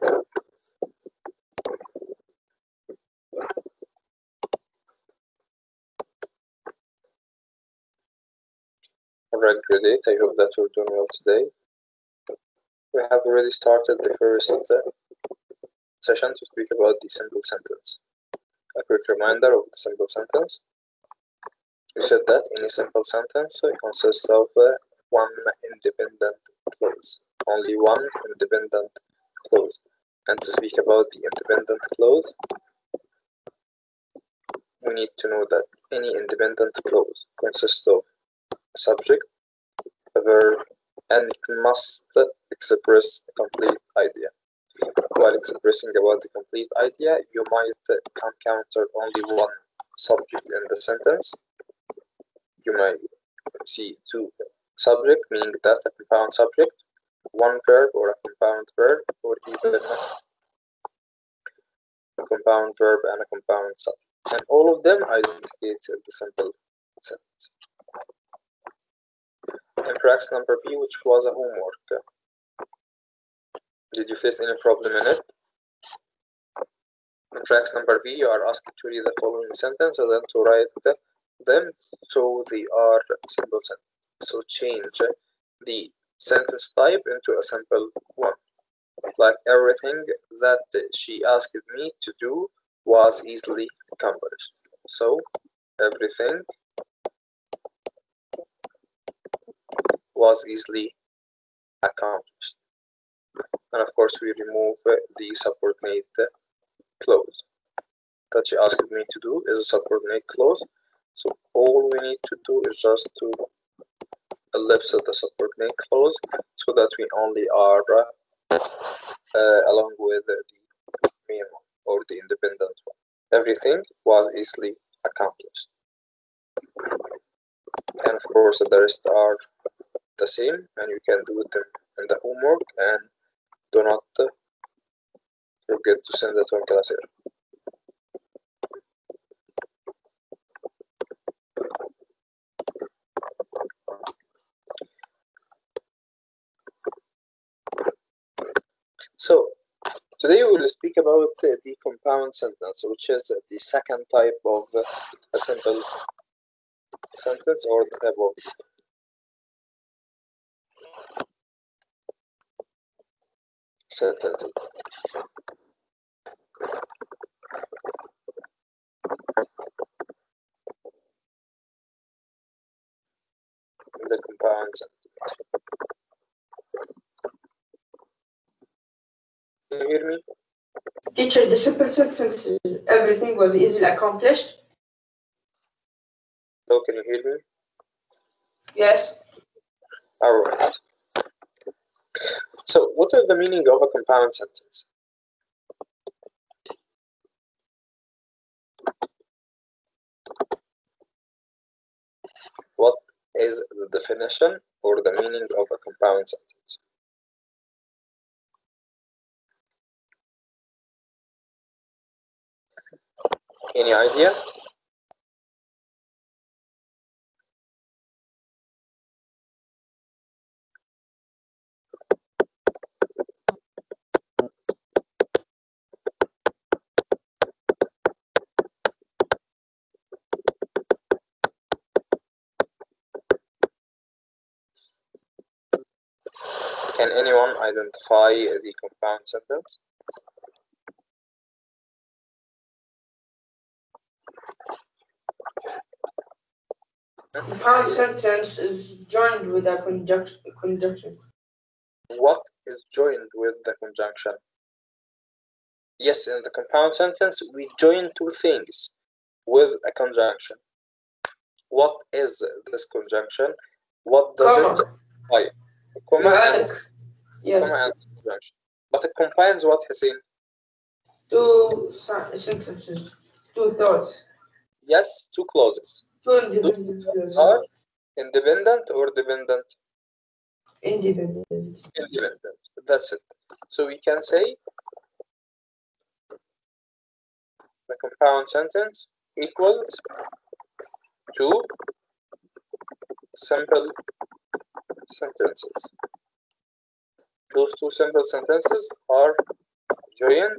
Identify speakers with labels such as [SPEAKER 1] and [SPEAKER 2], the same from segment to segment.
[SPEAKER 1] Alright, grade 8, I hope that you're doing well today. We have already started the first session to speak about the simple sentence. A quick reminder of the simple sentence. We said that any simple sentence consists of one independent clause, only one independent clause. And to speak about the independent clause, we need to know that any independent clause consists of a subject, a verb, and it must express a complete idea. While expressing about the complete idea, you might encounter only one subject in the sentence. You might see two subject, meaning that a compound subject, one verb or a compound verb, or even a compound verb and a compound subject. And all of them identicate the simple sentence. In practice number B, which was a homework, did you face any problem in it? In practice number B, you are asked to read the following sentence and then to write them so they are simple sentences. So change the sentence type into a simple one. Like everything that she asked me to do was easily accomplished. So everything was easily accomplished. And of course we remove the subordinate clause. That she asked me to do is a subordinate clause. So all we need to do is just to ellipse the subordinate clause so that we only are along with the main one or the independent one. Everything was easily accomplished. And of course the rest are the same and you can do them in the homework, and do not forget to send it on class here. So today we will speak about the compound sentence, which is the second type of a simple sentence or the type of sentence. The compound sentence. Can you hear me?
[SPEAKER 2] Teacher, the simple sentence is everything was easily accomplished.
[SPEAKER 1] Oh, can you hear me?
[SPEAKER 2] Yes.
[SPEAKER 1] Alright. So what is the meaning of a compound sentence? What is the definition or the meaning of a compound sentence? Any idea? Can anyone identify the compound sentence?
[SPEAKER 2] Compound sentence is joined with a conjunction.
[SPEAKER 1] What is joined with the conjunction? Yes, in the compound sentence, we join two things with a conjunction. What is this conjunction? What does it imply? Comma and conjunction. But it combines what, Hussein?
[SPEAKER 2] Two sentences, two thoughts.
[SPEAKER 1] Yes, two clauses.
[SPEAKER 2] Two independent clauses.
[SPEAKER 1] Are independent or dependent?
[SPEAKER 2] Independent.
[SPEAKER 1] Independent. That's it. So we can say the compound sentence equals two simple sentences. Those two simple sentences are join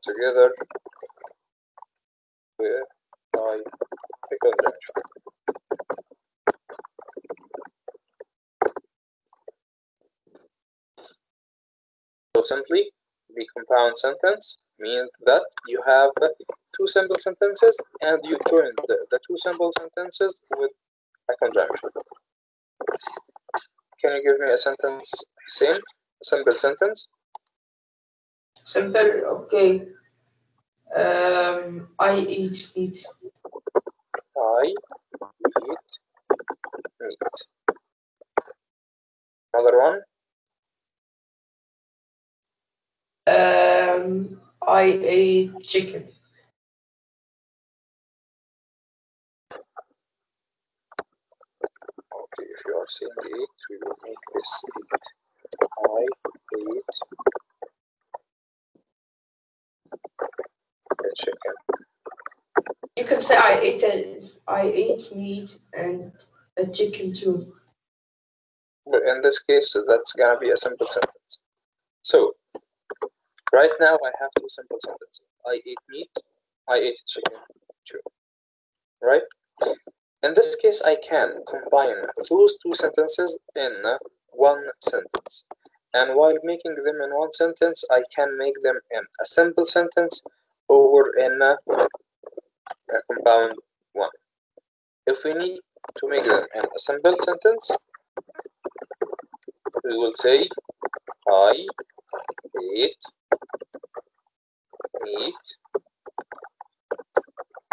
[SPEAKER 1] together by a conjunction. So simply, the compound sentence means that you have two simple sentences and you join the two simple sentences with a conjunction. Can you give me a sentence, Hussein? A simple sentence?
[SPEAKER 2] Simple, okay. I eat meat.
[SPEAKER 1] I eat meat. Another one?
[SPEAKER 2] I ate chicken.
[SPEAKER 1] Okay, if you are saying eat, we will make this eat. I ate a chicken.
[SPEAKER 2] You can say I ate meat and a chicken too.
[SPEAKER 1] But in this case, that's gonna be a simple sentence. So, right now I have two simple sentences. I ate meat, I ate chicken too. Right? In this case, I can combine those two sentences in one sentence. And while making them in one sentence, I can make them in a simple sentence or in a compound one. If we need to make them in a simple sentence, we will say I ate meat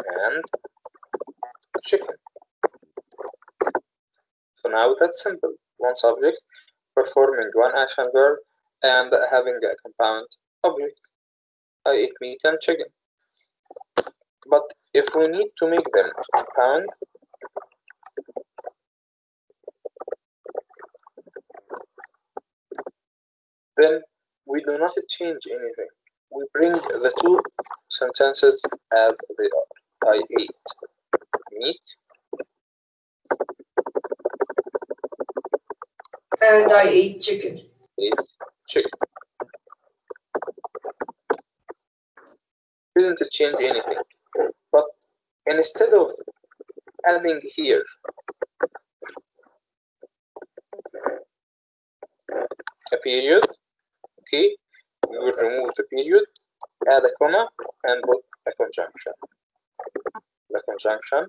[SPEAKER 1] and chicken. So now that's simple. One subject performing one action verb and having a compound object. I ate meat and chicken. But if we need to make them compound, then we do not change anything. We bring the two sentences as they are. I ate meat
[SPEAKER 2] And I ate chicken.
[SPEAKER 1] ate chicken. Didn't change anything. But instead of adding here a period, okay, we will remove the period, add a comma, and put a conjunction. The conjunction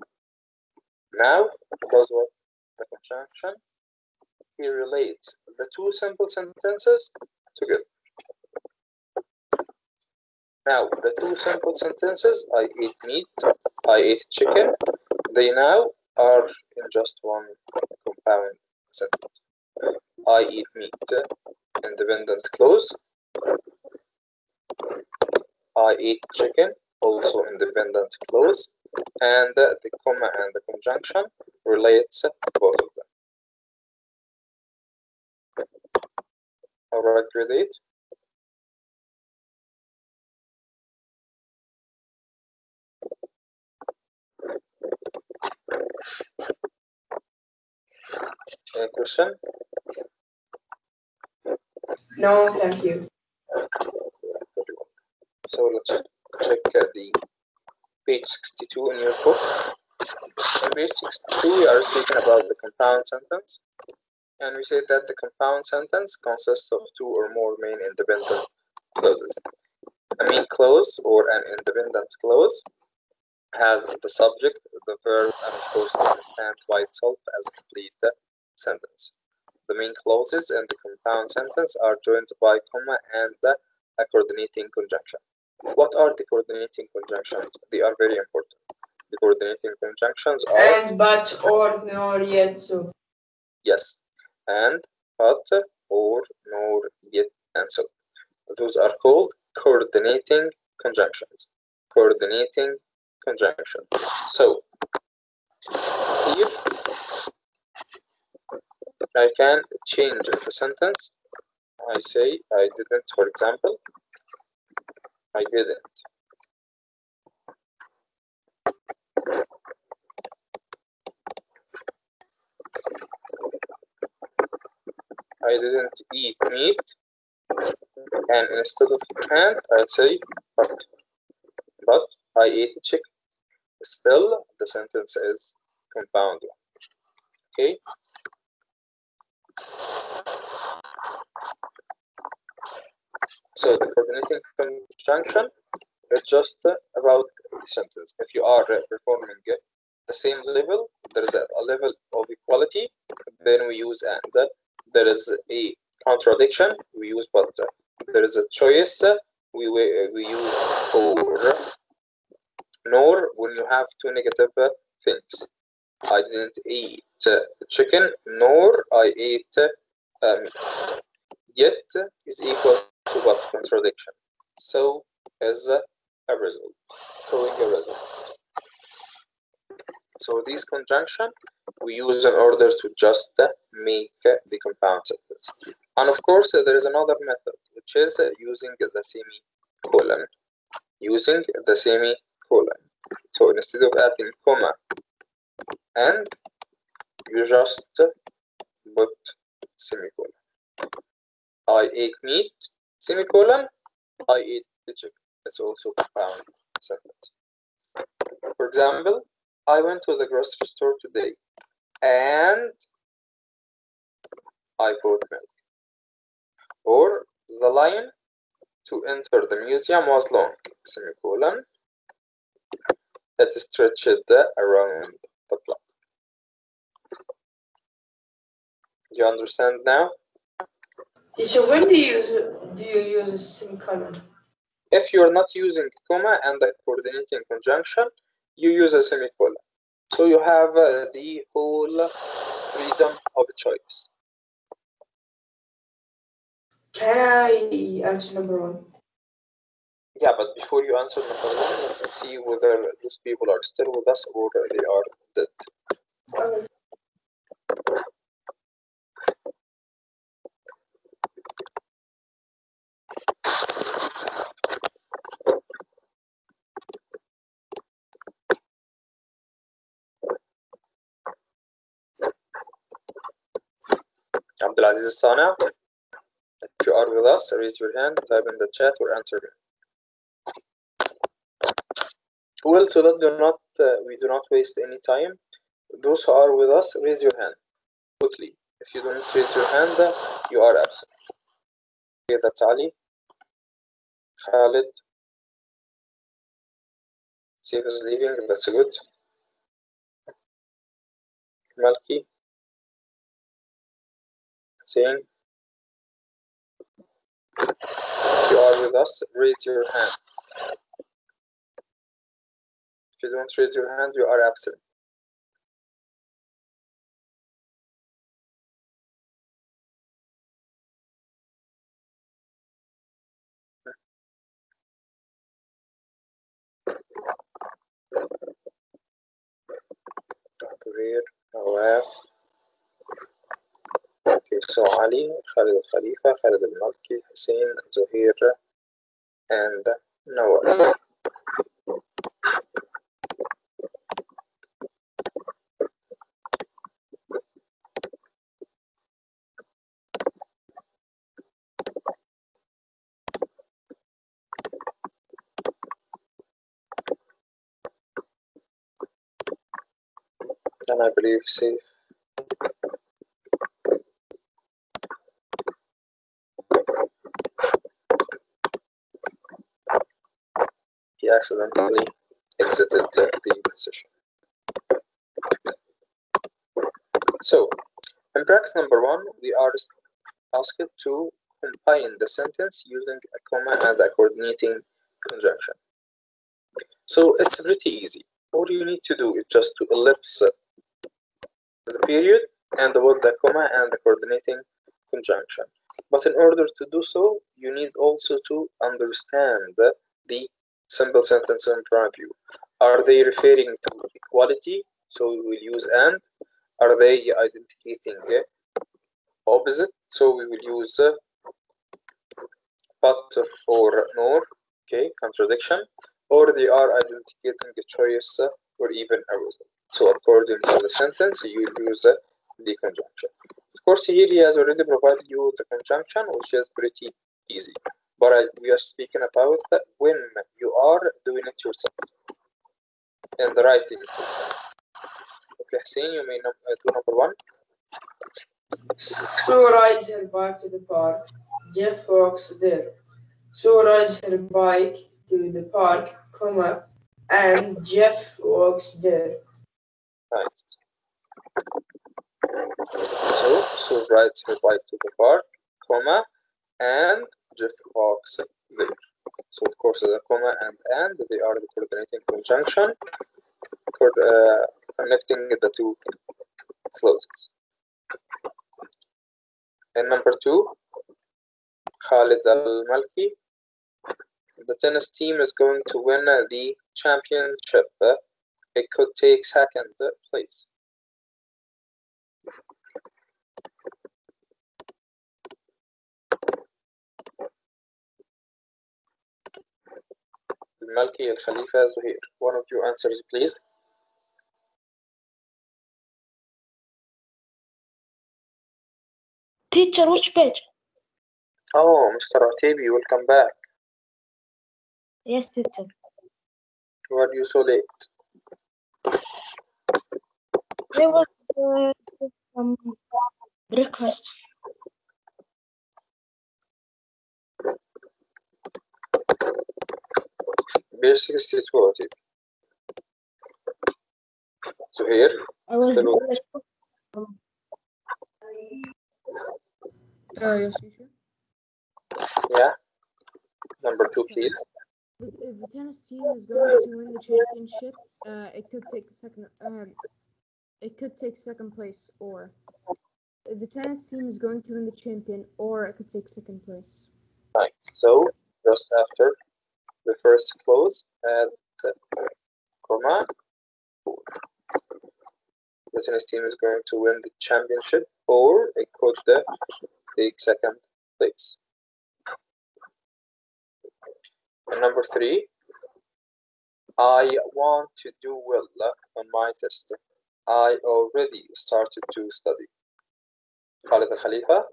[SPEAKER 1] now does what? The conjunction, he relates the two simple sentences together. Now, the two simple sentences, I ate meat, I ate chicken, they now are in just one compound sentence. I eat meat, independent clause. I eat chicken, also independent clause. And the comma and the conjunction relates both of them. Alright, with it. Any question?
[SPEAKER 2] No, thank you.
[SPEAKER 1] So let's check the page 62 in your book. On page 62, we are speaking about the compound sentence. And we say that the compound sentence consists of two or more main independent clauses. A main clause or an independent clause has the subject, the verb, and of course can stand by itself as a complete sentence. The main clauses in the compound sentence are joined by comma and a coordinating conjunction. What are the coordinating conjunctions? They are very important. The coordinating conjunctions are
[SPEAKER 2] And but or nor yet so.
[SPEAKER 1] yes, and, but, or, nor, yet, and so. Those are called coordinating conjunctions. Coordinating conjunction. So here I can change the sentence. I say I didn't, for example. I didn't. I didn't eat meat and instead of can't, I'd say but I ate a chicken. Still, the sentence is compound one. Okay. So the coordinating conjunction is just about the sentence. If you are performing the same level, there is a level of equality, then we use and. There is a contradiction, we use but. There is a choice, we use or. Nor when you have two negative things. I didn't eat chicken, nor I ate meat. Yet is equal to what? Contradiction. So is a result. Showing a result. So this conjunction we use in order to just make the compound sentence. And of course, there is another method, which is using the semicolon. Using the semicolon. So instead of adding comma and, you just put semicolon. I ate meat, semicolon, I ate the chicken. It's also compound sentence. For example, I went to the grocery store today and I bought milk. Or the line to enter the museum was long, semicolon. It stretched around the block. You understand now?
[SPEAKER 2] So when do you use a semicolon?
[SPEAKER 1] If you are not using comma and the coordinating conjunction, you use a semicolon. So you have the whole freedom of choice.
[SPEAKER 2] Can I answer number one?
[SPEAKER 1] Yeah, but before you answer number one, let's see whether those people are still with us or they are dead.
[SPEAKER 2] Okay.
[SPEAKER 1] Abdulaziz Sana, if you are with us, raise your hand, type in the chat or answer me. Well, so that we do not waste any time. Those who are with us, raise your hand quickly. If you don't raise your hand, you are absent. Okay, that's Ali, Khalid. Saif is leaving, that's good. Malki, Hussein. If you are with us, raise your hand. If you don't raise your hand, you are absent. Nawaf. Okay, so Ali, Khalid al-Khalifa, Khalid al-Malki, Hussein, Zuhair, and Nawaf. And I believe Saif. He accidentally exited the session. So, in practice number one, we are asked to combine the sentence using a comma and a coordinating conjunction. So it's pretty easy. All you need to do is just to ellipse the period and put the comma and the coordinating conjunction. But in order to do so, you need also to understand the simple sentence in front of you. Are they referring to equality? So we will use and. Are they identificating opposite? So we will use but or nor. Okay, contradiction. Or they are identificating a choice or even a result. So according to the sentence, you use the conjunction. Of course, here he has already provided you with the conjunction, which is pretty easy. but we are speaking about when you are doing it yourself in the writing. Okay, Hussein, you may do number 1.
[SPEAKER 2] Sue rides her bike to the park. Jeff walks there. Sue rides her bike to the park, comma, and Jeff walks there.
[SPEAKER 1] Nice. So Sue rides her bike to the park, comma, and Jeff walks there. So of course the comma and they are the coordinating conjunction for connecting the two clauses. And number 2, Khalid Al-Malki. The tennis team is going to win the championship. It could take second place. Al-Malki, Al-Khalifa, Zuhair. One of you answers, please.
[SPEAKER 3] Teacher, which page?
[SPEAKER 1] Oh, Mr. Atibi, welcome back.
[SPEAKER 3] Yes, teacher.
[SPEAKER 1] Why are you so late?
[SPEAKER 3] There was some breakfast.
[SPEAKER 1] Page 62, Atibi. Zuhair,
[SPEAKER 3] I was
[SPEAKER 1] still
[SPEAKER 4] Yes, teacher.
[SPEAKER 1] yeah. Number 2, please.
[SPEAKER 4] If the tennis team is going to win the championship, it could take second. It could take second place, or if the tennis team is going to win the champion, or it could take second place.
[SPEAKER 1] Right. So just after the first clause, add comma. The tennis team is going to win the championship, or it could take second place. And number 3, I want to do well on my test. I already started to study. Khalid Al-Khalifa.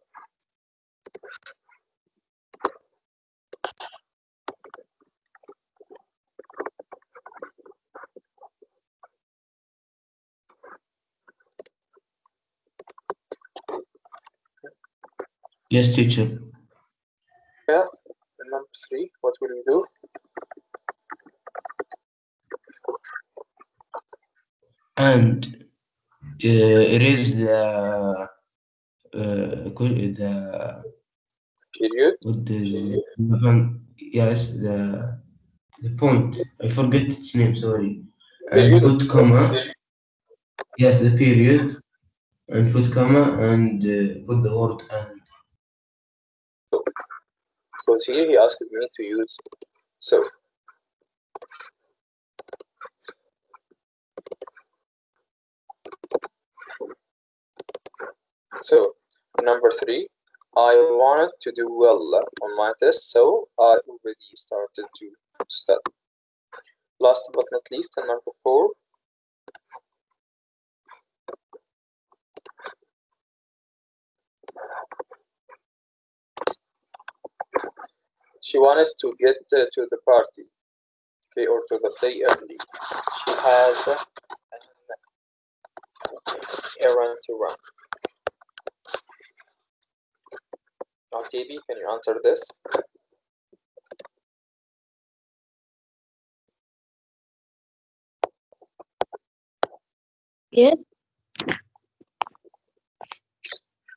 [SPEAKER 5] Yes, teacher.
[SPEAKER 1] Yeah. And number 3, what will we do?
[SPEAKER 5] And erase the
[SPEAKER 1] Period.
[SPEAKER 5] what the yes, the point. I forget its name, sorry. And
[SPEAKER 1] Period.
[SPEAKER 5] put comma. Yes, the period. And put comma and put the word and.
[SPEAKER 1] Because here he asked me to use so. So number 3, I wanted to do well on my test, so I already started to study. Last but not least, and number 4, she wanted to get to the party, okay, or to the play early. She has an errand to run. Now, TB, can you answer this?
[SPEAKER 3] Yes.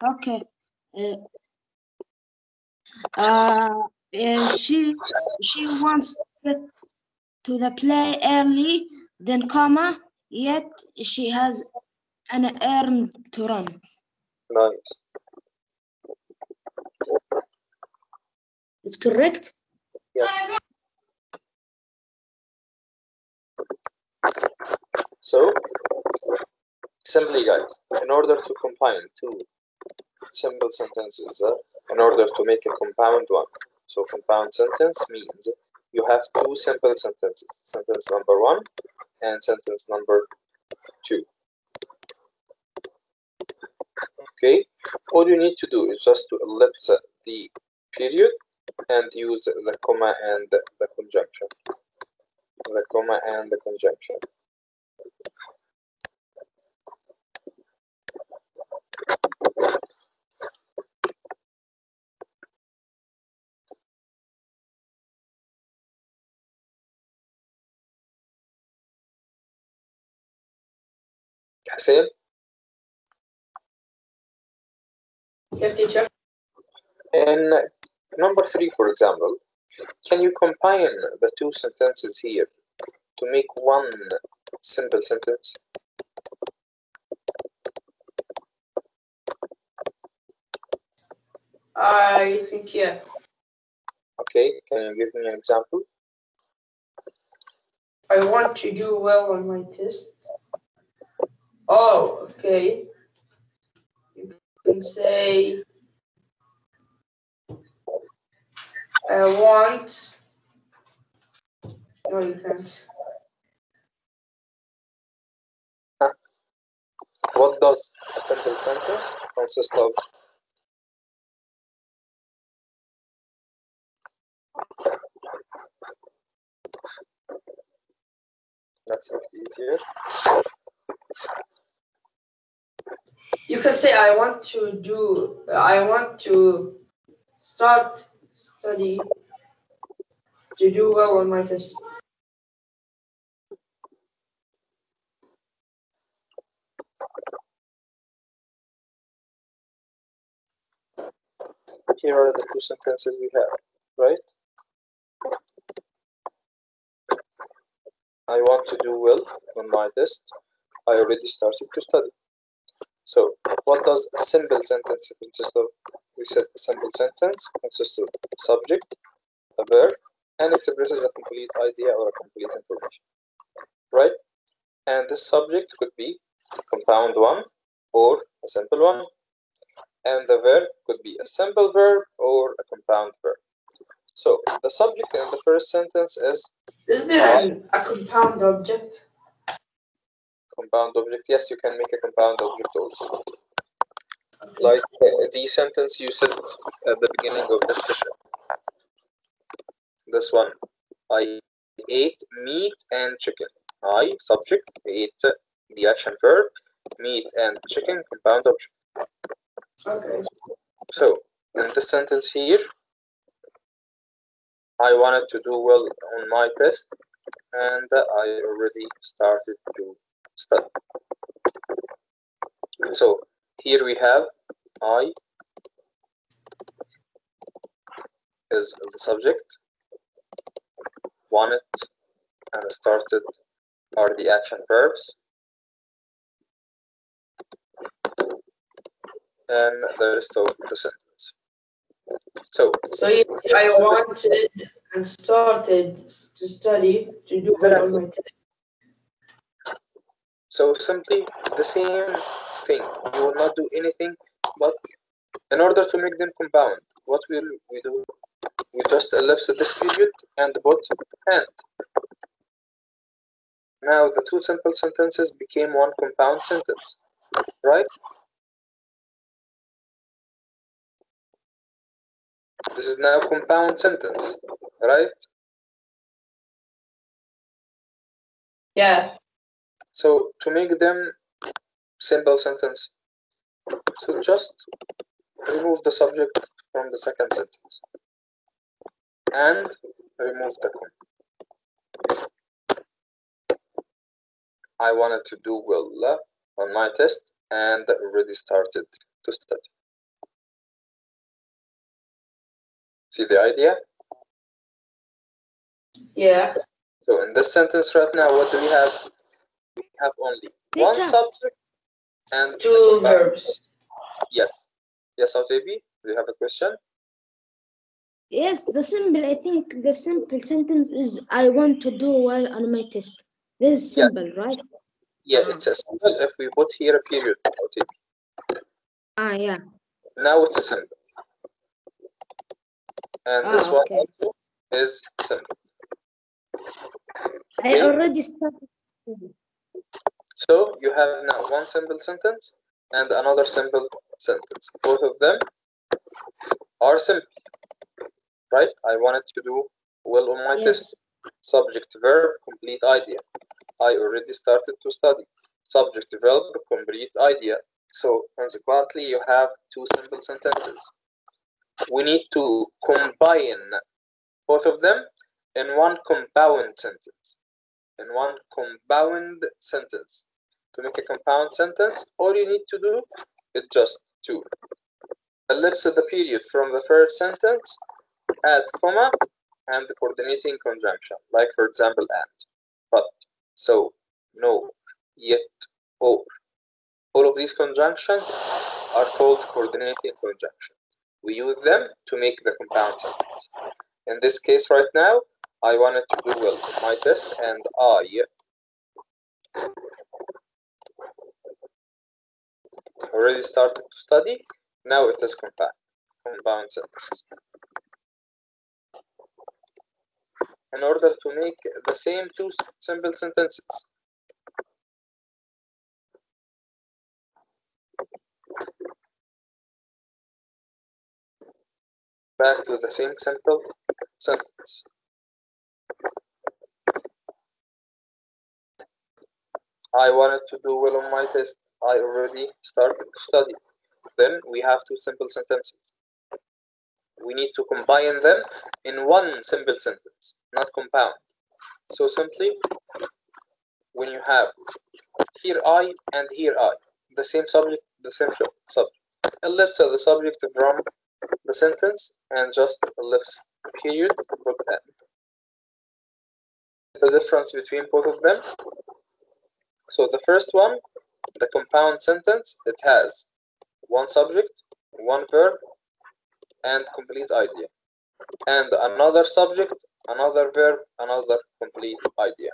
[SPEAKER 3] Okay. She wants to get to the play early, then comma, yet she has an errand to run.
[SPEAKER 1] Nice.
[SPEAKER 3] It's correct?
[SPEAKER 1] Yes. So, simply guys, in order to combine 2 simple sentences, in order to make a compound one, so compound sentence means you have 2 simple sentences, sentence number 1 and sentence number 2. Okay, all you need to do is just to ellipse the period and use the comma and the conjunction. The comma and the conjunction. Hussein?
[SPEAKER 2] Yes, teacher.
[SPEAKER 1] In number 3, for example, can you combine the two sentences here to make one simple sentence?
[SPEAKER 2] I think, yeah.
[SPEAKER 1] Okay, can you give me an example?
[SPEAKER 2] I want to do well on my test. Oh, okay. You can say, I want. No, you can't.
[SPEAKER 1] What does a simple sentence consist of? Let's make it easier.
[SPEAKER 2] You can say, I want to start study to do well on my test.
[SPEAKER 1] Here are the two sentences we have, right? I want to do well on my test. I already started to study. So, what does a simple sentence consist of? We said a simple sentence consists of subject, a verb, and expresses a complete idea or a complete information, right? And this subject could be compound one or a simple one, and the verb could be a simple verb or a compound verb. So the subject in the first sentence is
[SPEAKER 2] there a compound object?
[SPEAKER 1] Compound object. Yes, you can make a compound object also.
[SPEAKER 2] Okay.
[SPEAKER 1] Like the sentence you said at the beginning of this session. This one. I ate meat and chicken. I, subject, ate the action verb, meat and chicken, compound object.
[SPEAKER 2] Okay.
[SPEAKER 1] So in this sentence here, I wanted to do well on my test, and I already started to study. So here we have I is the subject, wanted and started are the action verbs, and the rest of the sentence. So
[SPEAKER 2] I wanted and started to study to do well on my test.
[SPEAKER 1] So simply the same thing. You will not do anything, but in order to make them compound, what will we do? We just ellipse this period and put and. Now the two simple sentences became one compound sentence, right? This is now compound sentence, right?
[SPEAKER 2] Yeah.
[SPEAKER 1] So to make them simple sentence, so just remove the subject from the second sentence and remove the comma. I wanted to do well on my test and already started to study. See the idea?
[SPEAKER 2] Yeah.
[SPEAKER 1] So in this sentence right now, what do we have? We have only one subject and
[SPEAKER 2] two verbs.
[SPEAKER 1] Yes. Yes, Autabi, do you have a question?
[SPEAKER 3] Yes, I think the simple sentence is I want to do well on my test. This is simple, right?
[SPEAKER 1] Yeah, it's a simple if we put here a period, Autabi.
[SPEAKER 3] Yeah.
[SPEAKER 1] Now it's a simple. And this one
[SPEAKER 3] okay.
[SPEAKER 1] also is simple.
[SPEAKER 3] I already started.
[SPEAKER 1] So you have now one simple sentence and another simple sentence. Both of them are simple, right? I wanted to do well on my test. Subject, verb, complete idea. I already started to study. Subject, verb, complete idea. So consequently, you have two simple sentences. We need to combine both of them in one compound sentence. In one compound sentence. To make a compound sentence, all you need to do is just to ellipse the period from the first sentence, add comma, and the coordinating conjunction, like for example and, but, so, no, yet, or. All of these conjunctions are called coordinating conjunctions. We use them to make the compound sentence. In this case right now, I wanted to do well in my test, and I already started to study. Now it is compound sentence. In order to make the same two simple sentences, back to the same simple sentence. I wanted to do well on my test. I already started to study. Then we have two simple sentences. We need to combine them in one simple sentence, not compound. So simply, when you have here I and here I, the same subject, the same subject, ellipse the subject from the sentence and just ellipse period, put end. The difference between both of them. So the first one, the compound sentence, it has one subject, one verb, and complete idea. And another subject, another verb, another complete idea.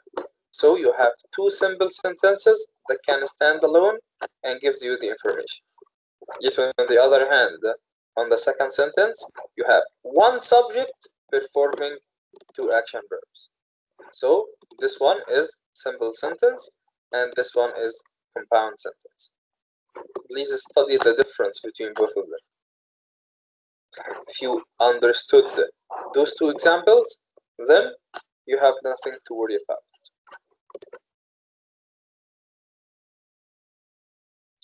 [SPEAKER 1] So you have two simple sentences that can stand alone and gives you the information. Yet on the other hand, on the second sentence, you have one subject performing two action verbs. So this one is simple sentence and this one is compound sentence. Please study the difference between both of them. If you understood those two examples, then you have nothing to worry about.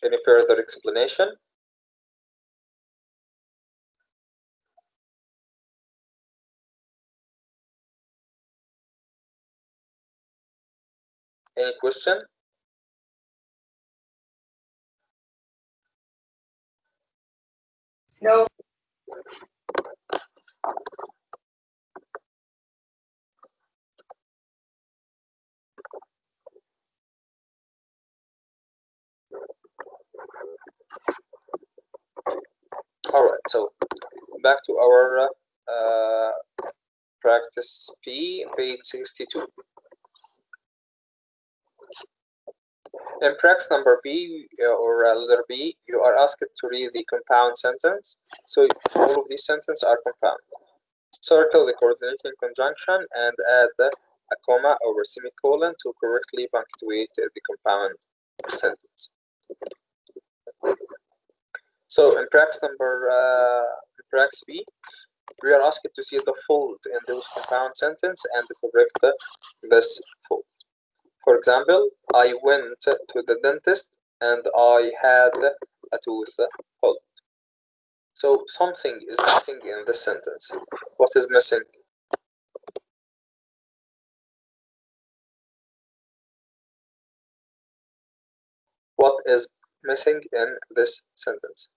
[SPEAKER 1] Any further explanation? Any question?
[SPEAKER 2] No.
[SPEAKER 1] All right, so back to our practice B, page 62. In practice number B, or letter B, you are asked to read the compound sentence. So all of these sentences are compound. Circle the coordinating conjunction and add a comma or a semicolon to correctly punctuate the compound sentence. So in practice practice B, we are asked to see the fold in those compound sentence and correct this fold. For example, I went to the dentist and I had a tooth pulled. So something is missing in this sentence. What is missing? What is missing in this sentence?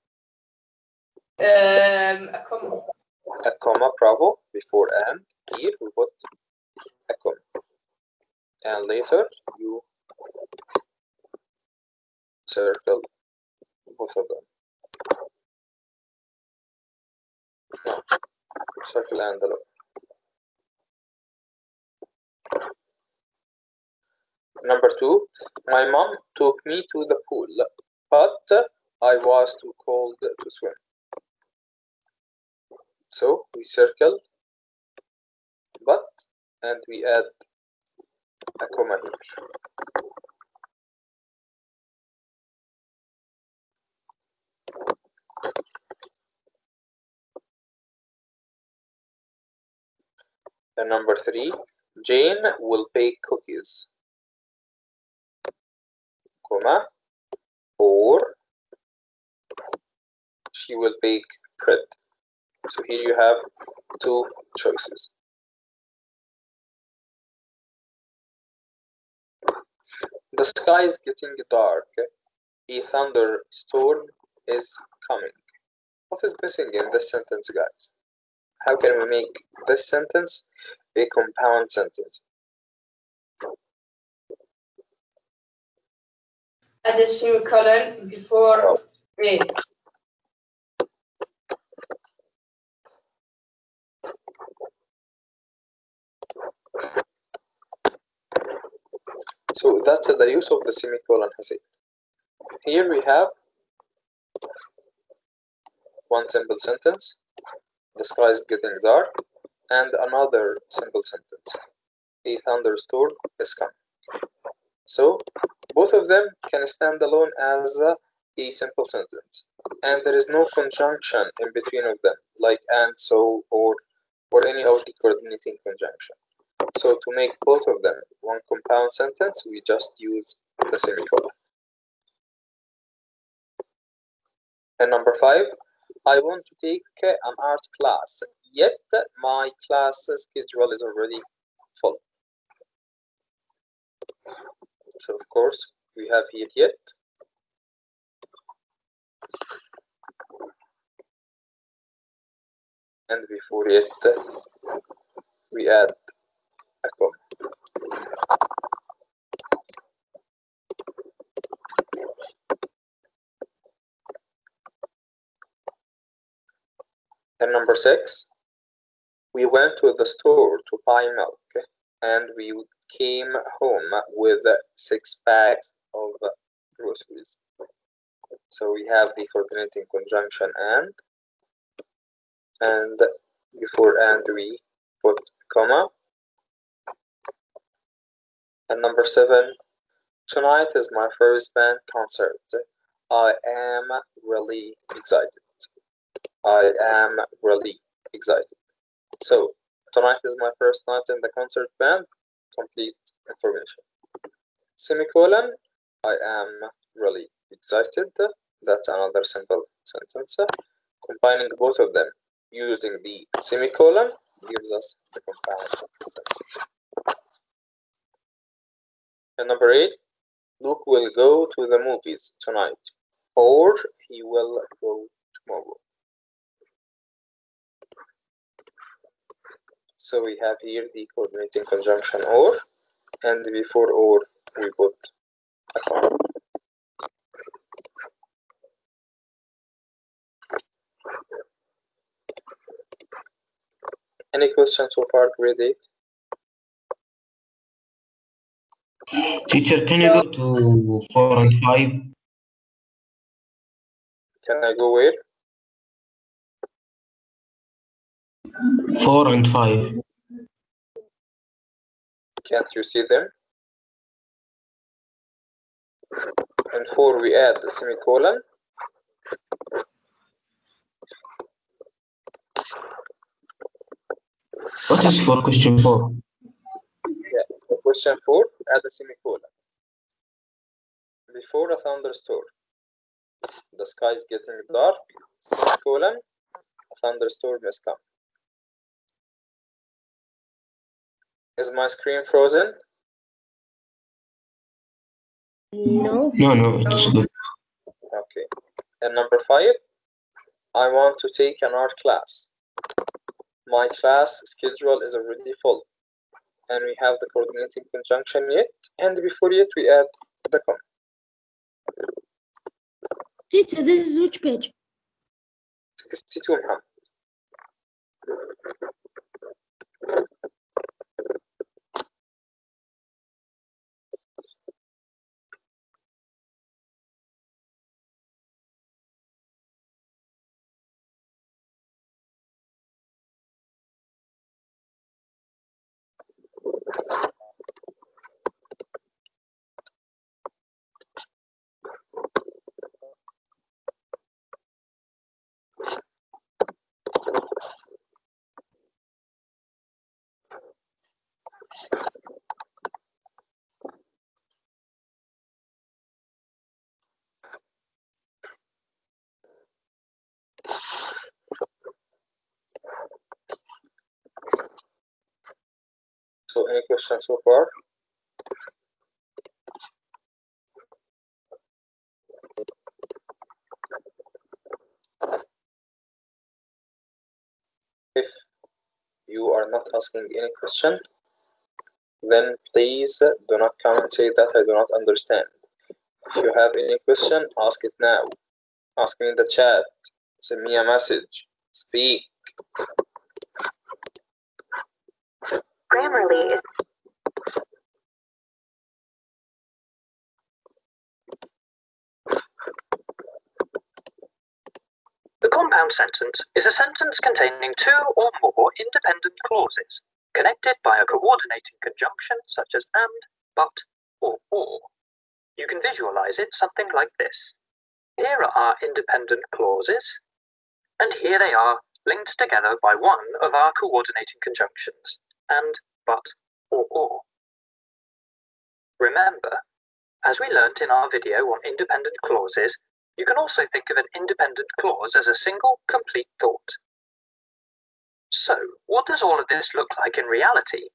[SPEAKER 2] A comma.
[SPEAKER 1] A comma, bravo, before and. Here we put a comma. And later you circle both of them. No, circle and below. Number 2, my mom took me to the pool, but I was too cold to swim. So we circle but and we add a comma here. And number 3, Jane will bake cookies, comma, or she will bake bread. So here you have 2 choices. The sky is getting dark. A thunderstorm is coming. What is missing in this sentence, guys? How can we make this sentence a compound sentence?
[SPEAKER 2] Add a semicolon before A.
[SPEAKER 1] So that's the use of the semicolon, Hussein. Here we have one simple sentence, the sky is getting dark, and another simple sentence, a thunderstorm is coming. So both of them can stand alone as a simple sentence, and there is no conjunction in between of them, like and, so, or any of the coordinating conjunction. So to make both of them one compound sentence, we just use the semicolon. And number 5, I want to take an art class, yet my class schedule is already full. So of course we have here yet, and before yet we add a comma. And number 6, we went to the store to buy milk, and we came home with 6 bags of groceries. So we have the coordinating conjunction and before and we put comma. And number 7, tonight is my first band concert. I am really excited. I am really excited. So tonight is my first night in the concert band. Complete information. Semicolon, I am really excited. That's another simple sentence. Combining both of them using the semicolon gives us the compound sentence. And number 8, Luke will go to the movies tonight, or he will go tomorrow. So we have here the coordinating conjunction or, and before or we put a comma. Any questions so far, grade 8?
[SPEAKER 5] Teacher, can you go to 4 and 5?
[SPEAKER 1] Can I go where?
[SPEAKER 5] 4 and 5.
[SPEAKER 1] Can't you see them? In 4 we add the semicolon.
[SPEAKER 5] What is for question 4?
[SPEAKER 1] Yeah, for question 4, add a semicolon. Before a thunderstorm, the sky is getting dark, semicolon, a thunderstorm is coming. Is my screen frozen?
[SPEAKER 3] No.
[SPEAKER 5] No, it's good.
[SPEAKER 1] Okay. And number 5, I want to take an art class. My class schedule is already full. And we have the coordinating conjunction yet, and before yet we add the comma.
[SPEAKER 3] Teacher, this is which page?
[SPEAKER 1] 62, Muhammad. So any questions so far? If you are not asking any question, then please do not come and say that I do not understand. If you have any question, ask it now. Ask me in the chat. Send me a message. Speak.
[SPEAKER 6] Grammarly is the compound sentence is a sentence containing two or more independent clauses connected by a coordinating conjunction such as and, but, or. You can visualize it something like this. Here are our independent clauses, and here they are linked together by one of our coordinating conjunctions, and, but, or. Remember, as we learnt in our video on independent clauses, you can also think of an independent clause as a single, complete thought. So, what does all of this look like in reality?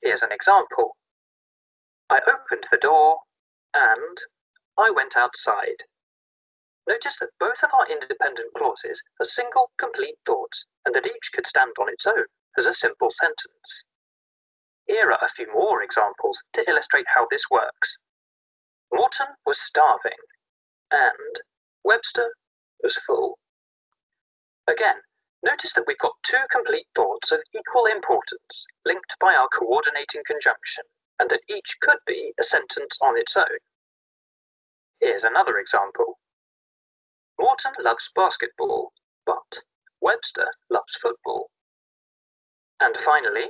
[SPEAKER 6] Here's an example. I opened the door, and I went outside. Notice that both of our independent clauses are single, complete thoughts, and that each could stand on its own as a simple sentence. Here are a few more examples to illustrate how this works. Morton was starving, and Webster was full. Again, notice that we've got two complete thoughts of equal importance linked by our coordinating conjunction, and that each could be a sentence on its own. Here's another example. Morton loves basketball, but Webster loves football. And finally,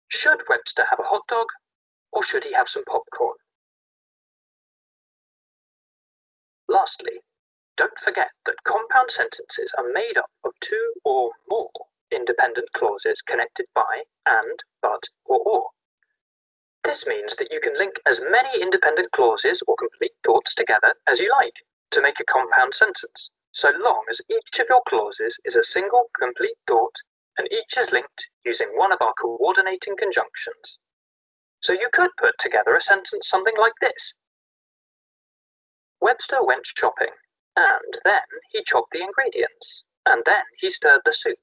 [SPEAKER 6] should Webster have a hot dog, or should he have some popcorn? Lastly, don't forget that compound sentences are made up of two or more independent clauses connected by and, but, or. This means that you can link as many independent clauses or complete thoughts together as you like to make a compound sentence, so long as each of your clauses is a single, complete thought and each is linked using one of our coordinating conjunctions. So you could put together a sentence something like this. Webster went shopping, and then he chopped the ingredients, and then he stirred the soup.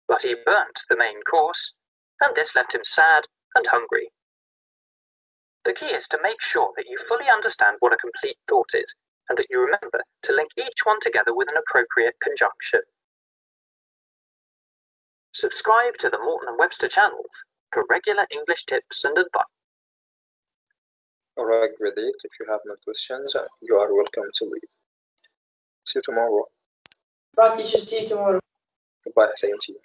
[SPEAKER 6] But he burnt the main course, and this left him sad and hungry. The key is to make sure that you fully understand what a complete thought is, and that you remember to link each one together with an appropriate conjunction. Subscribe to the Morton and Webster channels for regular English tips and advice.
[SPEAKER 1] Alright, grade 8, if you have no questions, you are welcome to leave. See you tomorrow.
[SPEAKER 2] Bye, teacher. See you tomorrow.
[SPEAKER 1] Goodbye, Hussein. See you.